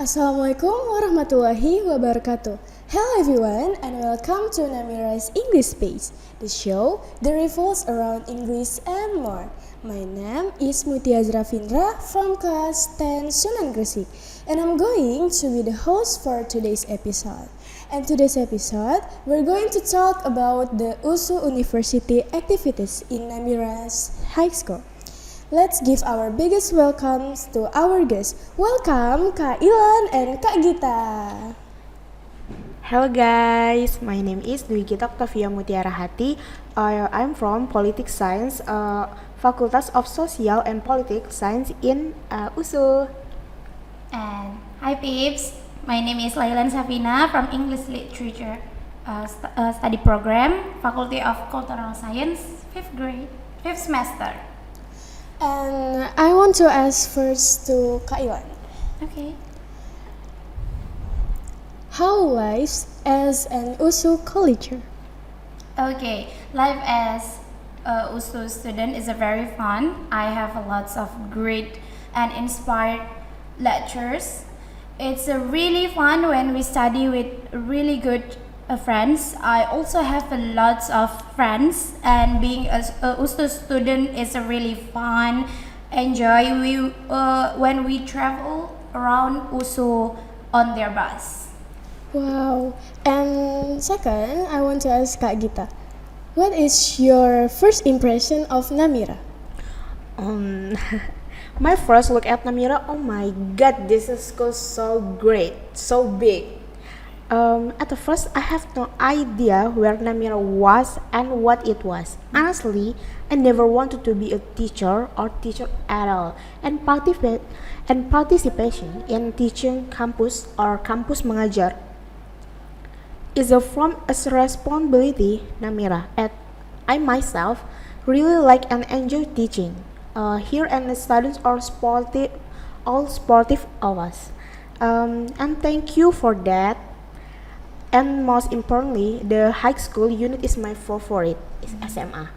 Assalamualaikum warahmatullahi wabarakatuh. Hello everyone and welcome to Namira's English Space, the show that revolves around English and more. My name is Mutia Zrafindra from class 10 Sunan Gresik and I'm going to be the host for today's episode. And today's episode, we're going to talk about the USU University activities in Namira's high school. Let's give our biggest welcomes to our guests. Welcome Kak Ilan and Kak Gita. Hello guys, my name is Dwi Gita Octavia Mutiara Hati. I'm from Politics Science, Facultas of Social and Politics Science in USU. And hi peeps, my name is Lailan Safina from English Literature Study Program, Faculty of Cultural Science, 5th semester. And I want to ask first to Kak Ilan. Okay. How life as an USU colleger? Okay, life as a USU student is a very fun. I have lots of great and inspired lectures. It's really fun when we study with really good friends. I also have lots of friends, and being a USU student is a really fun. Enjoy when we travel around USU on their bus. Wow. And second, I want to ask Kak Gita. What is your first impression of Namira? My first look at Namira, oh my god, this is so great, so big. At the first, I have no idea where Namira was and what it was. Honestly, I never wanted to be a teacher or teacher at all. And participation in teaching campus or campus mengajar is a from a responsibility Namira. And I myself really like and enjoy teaching. Here and the students are sportive, all sportive of us. And thank you for that. And most importantly, the high school unit is my favorite, is SMA.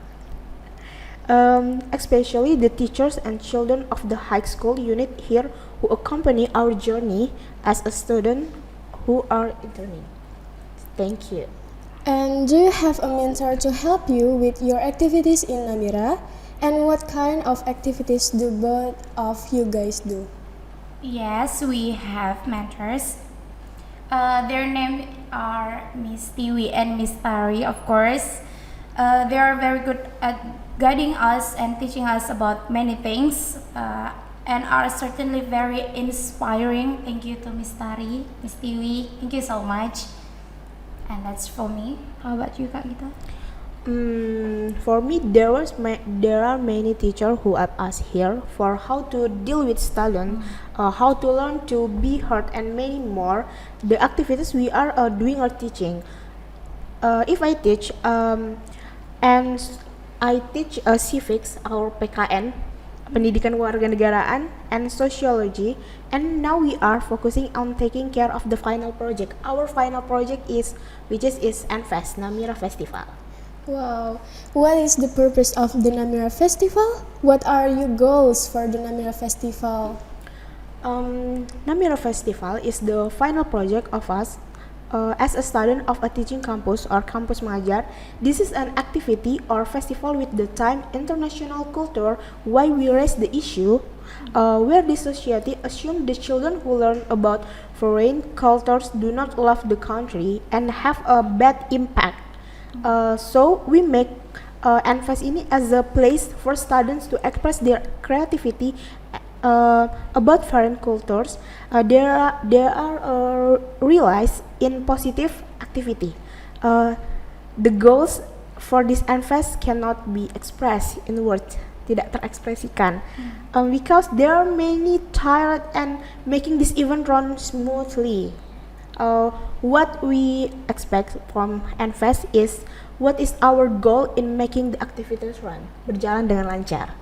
Especially the teachers and children of the high school unit here who accompany our journey as a student who are interning. Thank you. And do you have a mentor to help you with your activities in Namira? And what kind of activities do both of you guys do? Yes, we have mentors. Their names are Miss Tiwi and Miss Tari, of course. They are very good at guiding us and teaching us about many things and are certainly very inspiring. Thank you to Miss Tari, Miss Tiwi. Thank you so much. And that's for me. How about you, Kak Gita? For me, there are many teachers who help us here for how to deal with students, how to learn to be heard, and many more. The activities we are doing or teaching. If I teach, and I teach civics or PKN, Pendidikan Kewarganegaraan, and sociology, and now we are focusing on taking care of the final project. Our final project is NFest, Namira Festival. Wow. What is the purpose of the Namira Festival? What are your goals for the Namira Festival? Namira Festival is the final project of us as a student of a teaching campus or campus mengajar. This is an activity or festival with the time international culture why we raise the issue where the society assume the children who learn about foreign cultures do not love the country and have a bad impact. So we make NFest ini as a place for students to express their creativity about foreign cultures. They are realized in positive activity. The goals for this NFest cannot be expressed in words, tidak terekspresikan, because there are many tired and making this event run smoothly. What we expect from NFest is what is our goal in making the activities run, berjalan dengan lancar.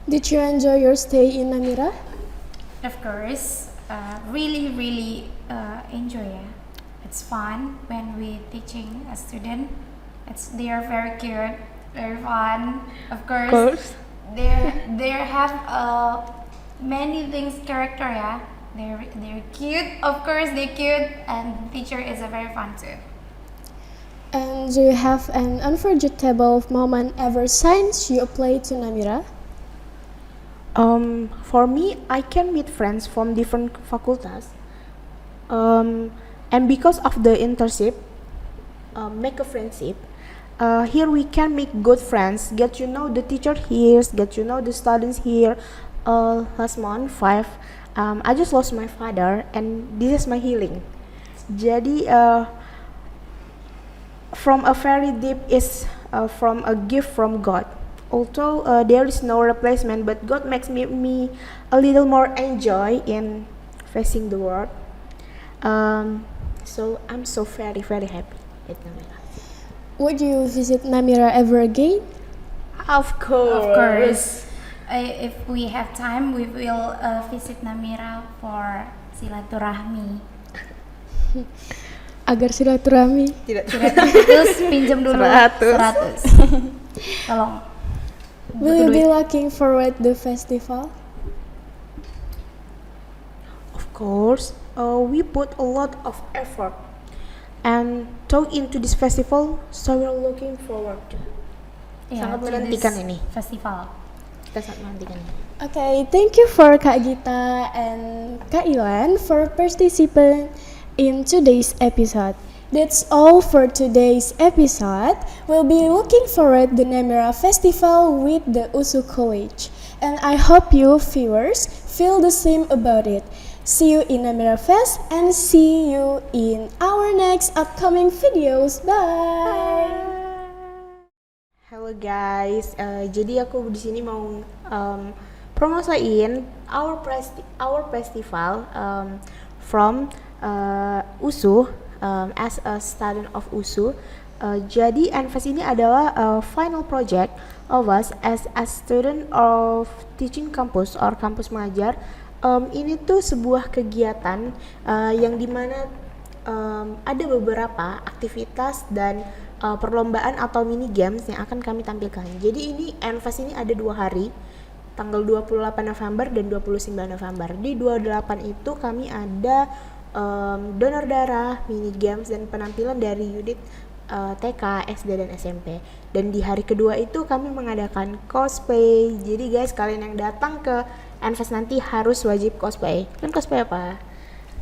Did you enjoy your stay in Namira? Of course, really enjoy it. It's fun when we teaching a student. They are very cute, very fun. Of course. They have many things character, yeah. they're cute. Of course, they're cute, and teacher is a very fun too. And do you have an unforgettable moment ever since you applied to Namira? For me, I can meet friends from different faculties, and because of the internship, make a friendship. Here we can make good friends, get to know the teacher here, get to know the students here. Last month, 5, I just lost my father, and this is my healing. Jadi, from a very deep is from a gift from God. Although there is no replacement, but God makes me a little more enjoy in facing the world. So I'm so very happy with Namira. Would you visit Namira ever again? Of course. Of course. If we have time, we will visit Namira for silaturahmi. Agar silaturahmi. Terus pinjam dulu 100. Tolong. Will you be looking forward the festival? Of course, we put a lot of effort and talk into this festival, so we're looking forward to. Sangat to menantikan this ini. Festival. Kita sangat menantikan ini. Okay, thank you for Kak Gita and Kak Ilan for participating in today's episode. That's all for today's episode. We'll be looking forward the Namira Festival with the USU College. And I hope you viewers feel the same about it. See you in Namira Fest and see you in our next upcoming videos. Bye. Halo guys, jadi aku di sini mau promosiin our festival from USU. As a student of USU, jadi Anfas ini adalah final project of us as a student of teaching campus or kampus mengajar. Ini tuh sebuah kegiatan yang dimana ada beberapa aktivitas dan perlombaan atau mini games yang akan kami tampilkan. Jadi ini Anfas ini ada 2 hari, tanggal 28 November dan 29 November. Di 28 itu kami ada donor darah, mini games, dan penampilan dari unit TK, SD, dan SMP. Dan di hari kedua itu kami mengadakan cosplay. Jadi guys, kalian yang datang ke Anfas nanti harus wajib cosplay. Kan cosplay apa?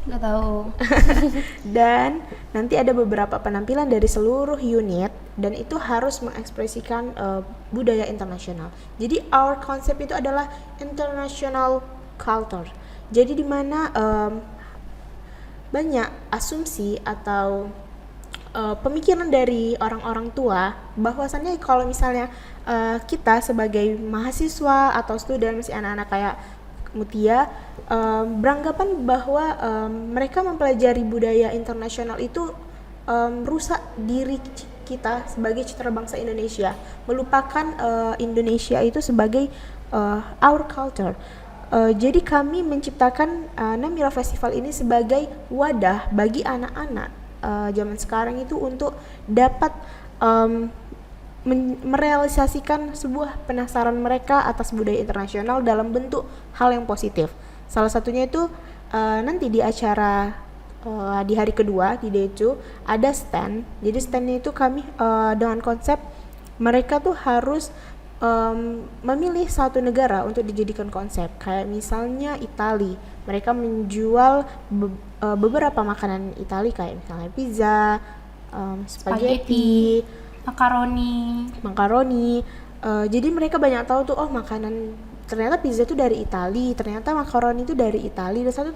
Nggak tahu. Dan nanti ada beberapa penampilan dari seluruh unit, dan itu harus mengekspresikan budaya internasional. Jadi our concept itu adalah international culture. Jadi di mana banyak asumsi atau pemikiran dari orang-orang tua bahwasannya kalau misalnya kita sebagai mahasiswa atau student, masih anak-anak kayak Mutia, beranggapan bahwa mereka mempelajari budaya internasional itu merusak diri kita sebagai citra bangsa Indonesia, melupakan Indonesia itu sebagai our culture. Jadi kami menciptakan Namira Festival ini sebagai wadah bagi anak-anak zaman sekarang itu untuk dapat merealisasikan sebuah penasaran mereka atas budaya internasional dalam bentuk hal yang positif. Salah satunya itu nanti di acara di hari kedua di Decu ada stand. Jadi standnya itu kami dengan konsep mereka tuh harus memilih satu negara untuk dijadikan konsep. Kayak misalnya Itali, mereka menjual beberapa makanan Itali kayak misalnya pizza, spaghetti, makaroni. Jadi mereka banyak tahu tuh, oh makanan ternyata pizza itu dari Itali, ternyata makaroni itu dari Itali, dan satu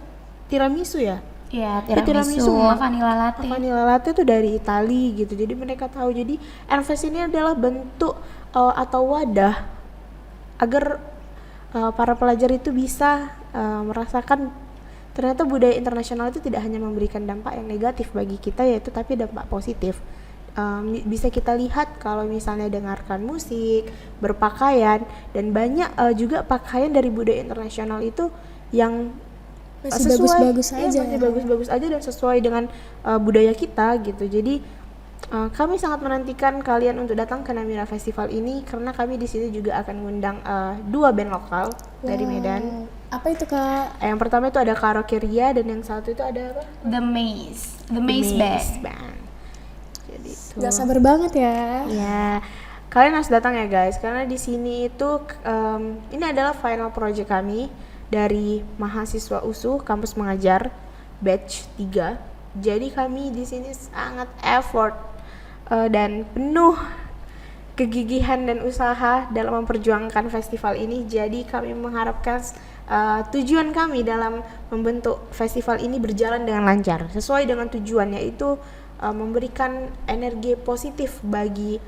tiramisu ya. Iya, tiramisu, vanilla latte itu dari Itali gitu. Jadi mereka tahu. Jadi Anfas ini adalah bentuk atau wadah agar para pelajar itu bisa merasakan ternyata budaya internasional itu tidak hanya memberikan dampak yang negatif bagi kita yaitu tapi dampak positif. Bisa kita lihat kalau misalnya dengarkan musik, berpakaian, dan banyak juga pakaian dari budaya internasional itu yang Masih bagus-bagus aja. Masih bagus-bagus aja dan sesuai dengan budaya kita gitu. Jadi kami sangat menantikan kalian untuk datang ke Namira Festival ini karena kami di sini juga akan mengundang 2 band lokal dari Medan. Apa itu Kak? Yang pertama itu ada karaoke Ria dan yang satu itu ada apa? The Maze Band. Jadi itu. Gak sabar banget ya. Ya, kalian harus datang ya guys, karena di sini itu ini adalah final project kami dari mahasiswa USU Kampus Mengajar batch 3. Jadi kami di sini sangat effort dan penuh kegigihan dan usaha dalam memperjuangkan festival ini. Jadi kami mengharapkan tujuan kami dalam membentuk festival ini berjalan dengan lancar sesuai dengan tujuan, yaitu memberikan energi positif bagi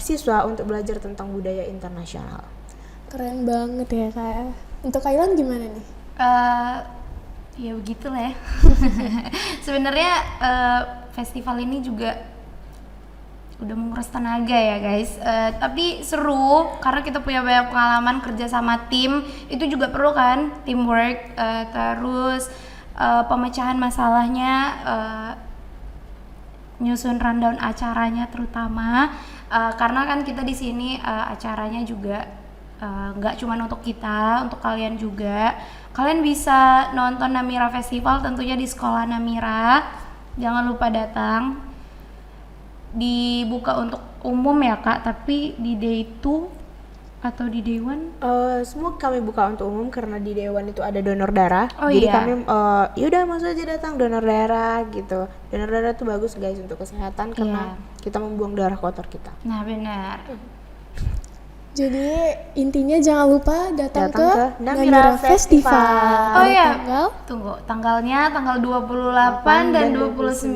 siswa untuk belajar tentang budaya internasional. Keren banget ya Kak. Untuk Kailan gimana nih? Ya begitulah ya. Sebenarnya festival ini juga udah menguras tenaga ya guys, tapi seru karena kita punya banyak pengalaman kerja sama tim. Itu juga perlu kan, teamwork, terus pemecahan masalahnya, nyusun rundown acaranya terutama, karena kan kita di sini acaranya juga nggak cuma untuk kita, untuk kalian juga. Kalian bisa nonton Namira Festival tentunya di sekolah Namira, jangan lupa datang. Dibuka untuk umum ya Kak, tapi di day 2 atau di day 1? Semua kami buka untuk umum karena di Dewan itu ada donor darah. Oh, jadi iya. kami yaudah masuk aja datang donor darah gitu. Donor darah itu bagus guys untuk kesehatan karena kita membuang darah kotor kita. Nah benar. Jadi intinya jangan lupa datang ke Namira Festival. Oh iya, Tanggal tunggu, tanggalnya tanggal 28 dan 29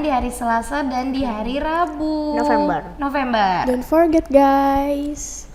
di hari Selasa dan di hari Rabu November. Don't forget guys.